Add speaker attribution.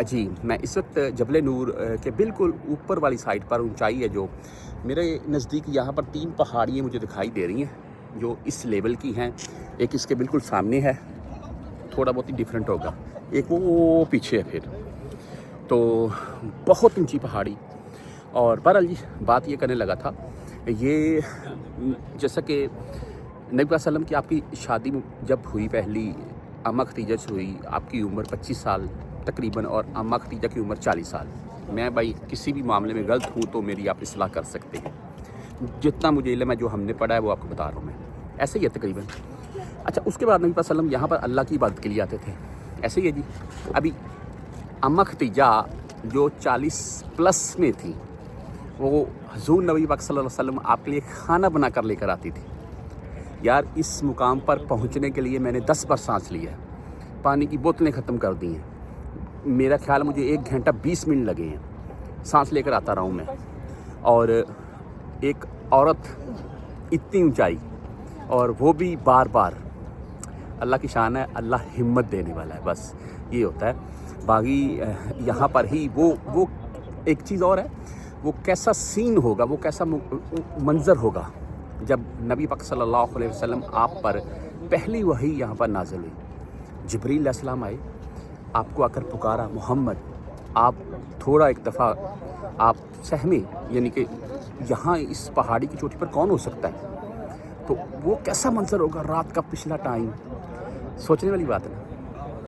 Speaker 1: جی میں اس وقت جبل نور کے بالکل اوپر والی سائڈ پر اونچائی ہے جو میرے نزدیک یہاں پر 3 پہاڑیاں مجھے دکھائی دے رہی ہیں جو اس لیول کی ہیں. ایک اس کے بالکل سامنے ہے، تھوڑا بہت ہی ڈیفرنٹ ہوگا، ایک وہ پیچھے ہے. پھر تو بہت اونچی پہاڑی. اور بہرحال جی بات یہ کرنے لگا تھا، یہ جیسا کہ نبی صلی اللہ علیہ وسلم کی آپ کی شادی جب ہوئی پہلی اماں ختیجہ سے ہوئی، آپ کی عمر 25 سال تقریباً اور اماں ختیجہ کی عمر 40 سال. میں بھائی کسی بھی معاملے میں غلط ہوں تو میری آپ اصلاح کر سکتے ہیں. جتنا مجھے علم ہے جو ہم نے پڑھا ہے وہ آپ کو بتا رہا ہوں میں. ایسے ہی ہے تقریباً. اچھا اس کے بعد نبی صلی اللہ علیہ وسلم یہاں پر اللہ کی عبادت کے لیے آتے تھے. ایسے ہی ہے جی. ابھی اماں ختیجہ جو 40 پلس میں تھی، وہ حضور نبی پاک صلی اللہ علیہ وسلم آپ کے لیے کھانا بنا کر لے کر آتی تھی. یار اس مقام پر پہنچنے کے لیے میں نے 10 بار سانس لیا ہے، پانی کی بوتلیں ختم کر دی ہیں. میرا خیال مجھے 1 گھنٹہ 20 منٹ لگے ہیں، سانس لے کر آتا رہا ہوں میں. اور ایک عورت اتنی اونچائی، اور وہ بھی بار بار. اللہ کی شان ہے، اللہ ہمت دینے والا ہے، بس یہ ہوتا ہے. باقی یہاں پر ہی وہ ایک چیز اور ہے، وہ کیسا سین ہوگا، وہ کیسا منظر ہوگا جب نبی پاک صلی اللہ علیہ وسلم آپ پر پہلی وحی یہاں پر نازل ہوئی. جبریل علیہ السلام آئے، آپ کو آ کر پکارا محمد. آپ تھوڑا ایک دفعہ آپ سہمے، یعنی کہ یہاں اس پہاڑی کی چوٹی پر کون ہو سکتا ہے. تو وہ کیسا منظر ہوگا، رات کا پچھلا ٹائم، سوچنے والی بات ہے نا.